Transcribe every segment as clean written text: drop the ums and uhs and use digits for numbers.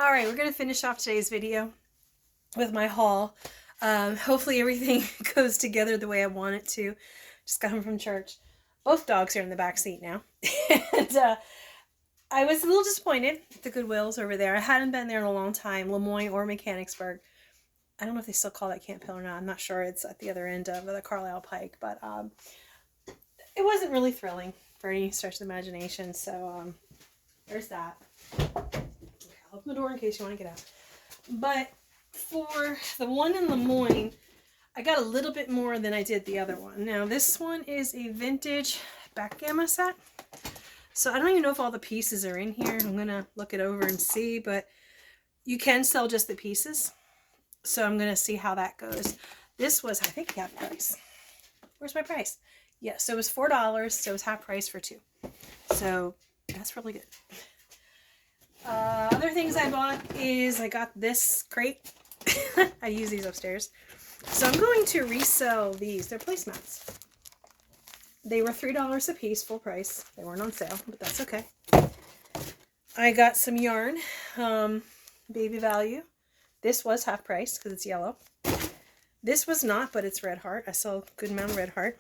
All right, we're going to finish off today's video with my haul. Hopefully everything goes together the way I want it to. Just got home from church. Both dogs are in the back seat now. and I was a little disappointed at the Goodwills over there. I hadn't been there in a long time, Lemoyne or Mechanicsburg. I don't know if they still call that Camp Hill or not. I'm not sure. It's at the other end of the Carlisle Pike. But it wasn't really thrilling for any stretch of the imagination. So there's that. I'll open the door in case you want to get out. But for the one in Lemoyne, I got a little bit more than I did the other one. Now, this one is a vintage backgammon set. So I don't even know if all the pieces are in here. I'm going to look it over and see, but you can sell just the pieces. So I'm going to see how that goes. This was, I think, half price. Where's my price? Yeah, so it was $4, so it was half price for two. So that's really good. Other things I bought is I got this crate. I use these upstairs. So I'm going to resell these. They're placemats. They were $3 a piece, full price. They weren't on sale, but that's okay. I got some yarn, baby value. This was half price because it's yellow. This was not, but it's Red Heart. I saw a good amount of Red Heart.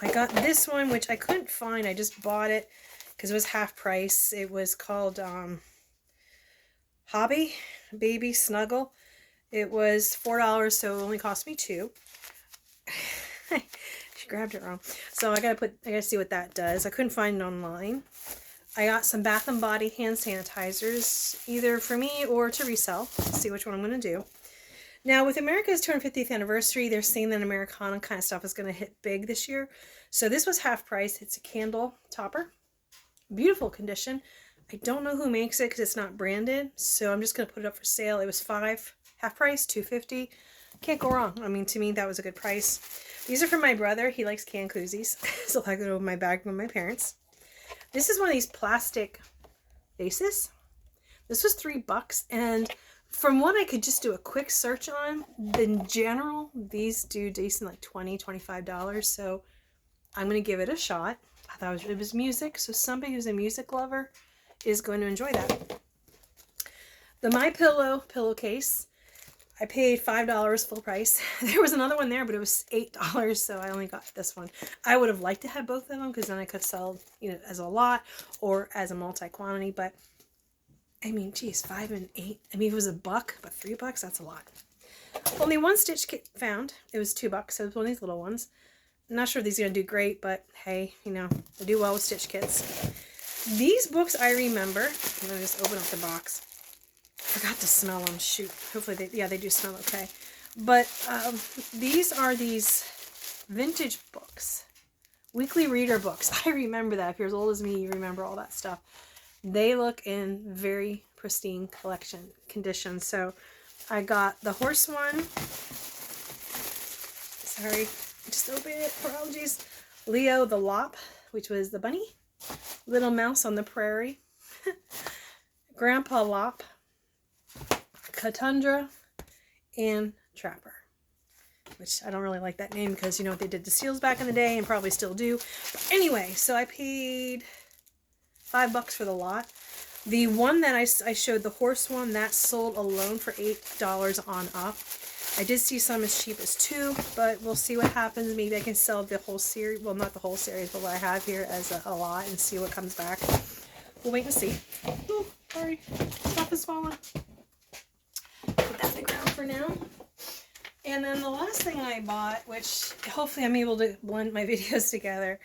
I got this one, which I couldn't find. I just bought it because it was half price. It was called Hobby Baby Snuggle. It was $4, so it only cost me $2. She grabbed it wrong. So I gotta see what that does. I couldn't find it online. I got some Bath & Body hand sanitizers, either for me or to resell. Let's see which one I'm going to do. Now, with America's 250th anniversary, they're saying that Americana kind of stuff is going to hit big this year. So this was half price. It's a candle topper. Beautiful condition. I don't know who makes it because it's not branded. So I'm just going to put it up for sale. It was $5, half price, $2.50. Can't go wrong. I mean, to me, that was a good price. These are from my brother. He likes canned koozies. So I go over my bag with my parents. This is one of these plastic vases. This was $3, and from what I could just do a quick search on, in general, these do decent, like $20, $25. So I'm going to give it a shot. I thought it was music, so somebody who's a music lover is going to enjoy that. The MyPillow pillowcase, I paid $5 full price. There was another one there, but it was $8, so I only got this one. I would have liked to have both of them because then I could sell, as a lot or as a multi-quantity. But I mean, geez, $5 and $8. I mean, if it was $1, but $3, that's a lot. Only one stitch kit found. It was $2, so it was one of these little ones. I'm not sure if these are gonna do great, but hey, they do well with stitch kits. These books I remember. I'm gonna just open up the box. Forgot to smell them. Shoot. Hopefully they do smell okay. But these are these vintage books. Weekly reader books. I remember that. If you're as old as me, you remember all that stuff. They look in very pristine condition. So I got the horse one. Sorry. Just open it. Apologies. Leo the Lop, which was the bunny. Little Mouse on the Prairie. Grandpa Lop. Katundra, and Trapper, which I don't really like that name because you know what they did to seals back in the day and probably still do. But anyway, so I paid $5 for the lot. The one that I showed, the horse one, that sold alone for $8 on up. I did see some as cheap as $2, but we'll see what happens. Maybe I can sell the whole series. Well, not the whole series, but what I have here as a lot and see what comes back. We'll wait and see. Oh, sorry. Stuff is falling. Put that on the ground for now. And then the last thing I bought, which hopefully I'm able to blend my videos together,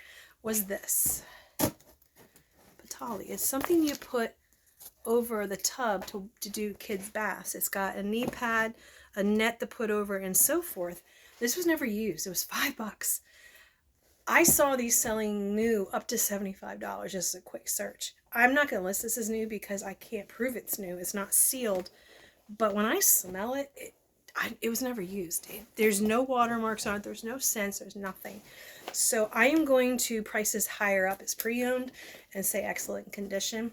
was this. Patali. It's something you put over the tub to do kids' baths. It's got a knee pad, a net to put over, and so forth. This was never used. It was $5. I saw these selling new up to $75, just a quick search. I'm not going to list this as new because I can't prove it's new. It's not sealed. But when I smell it, it was never used. There's no watermarks on it. There's no scents. There's nothing. So I am going to price this higher up as pre-owned and say excellent condition.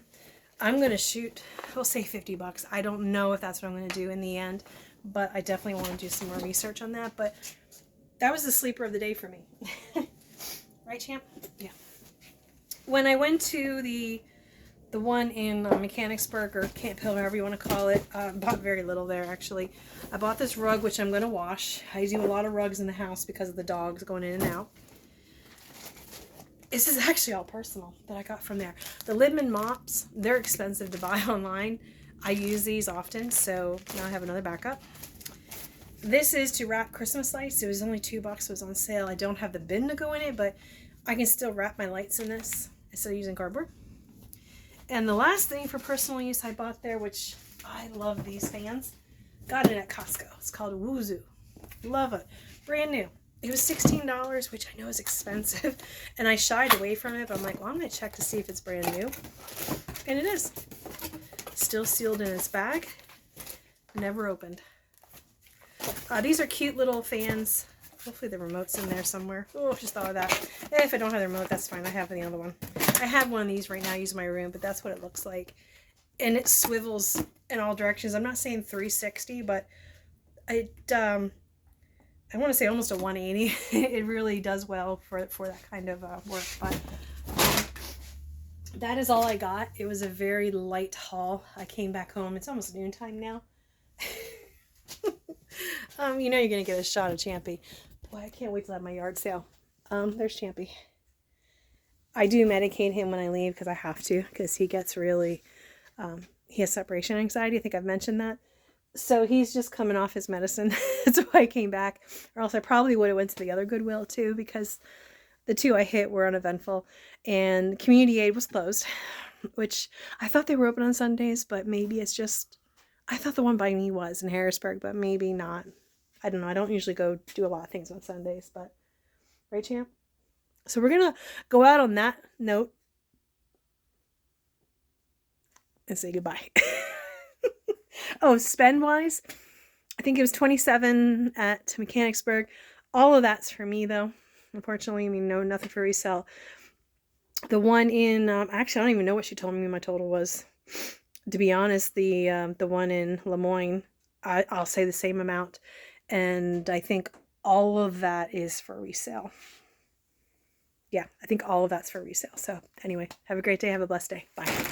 I'm going to shoot, we'll say $50. I don't know if that's what I'm going to do in the end, but I definitely want to do some more research on that. But that was the sleeper of the day for me. Right, champ? Yeah. When I went to the The one in Mechanicsburg, or Camp Hill, however you want to call it, bought very little there actually. I bought this rug, which I'm going to wash. I do a lot of rugs in the house because of the dogs going in and out. This is actually all personal that I got from there. The Lidman mops, they're expensive to buy online. I use these often, so now I have another backup. This is to wrap Christmas lights. It was only $2, it was on sale. I don't have the bin to go in it, but I can still wrap my lights in this instead of using cardboard. And the last thing for personal use I bought there, which I love these fans. Got it at Costco. It's called Wuzu. Love it. Brand new. It was $16, which I know is expensive, and I shied away from it, but I'm like, well, I'm going to check to see if it's brand new. And it is. Still sealed in its bag. Never opened. These are cute little fans. Hopefully the remote's in there somewhere. Oh, just thought of that. If I don't have the remote, that's fine. I have the other one. I have one of these right now. I use in my room, but that's what it looks like. And it swivels in all directions. I'm not saying 360, but it... I want to say almost a 180. It really does well for that kind of work. But that is all I got. It was a very light haul. I came back home. It's almost noontime now. You know you're going to get a shot of Champy. Boy, I can't wait to have my yard sale. There's Champy. I do medicate him when I leave because I have to, because he gets really, he has separation anxiety. I think I've mentioned that. So he's just coming off his medicine. That's why I came back. Or else I probably would have went to the other Goodwill too, because the two I hit were uneventful. And Community Aid was closed, which I thought they were open on Sundays, but maybe it's just, I thought the one by me was in Harrisburg, but maybe not. I don't know. I don't usually go do a lot of things on Sundays, but right, Champ? So we're going to go out on that note and say goodbye. Oh, spend-wise, I think it was $27 at Mechanicsburg. All of that's for me, though. Unfortunately, I mean, no, nothing for resale. The one in, actually, I don't even know what she told me my total was. To be honest, the one in Lemoyne, I'll say the same amount. And I think all of that is for resale. Yeah, I think all of that's for resale. So anyway, have a great day. Have a blessed day. Bye.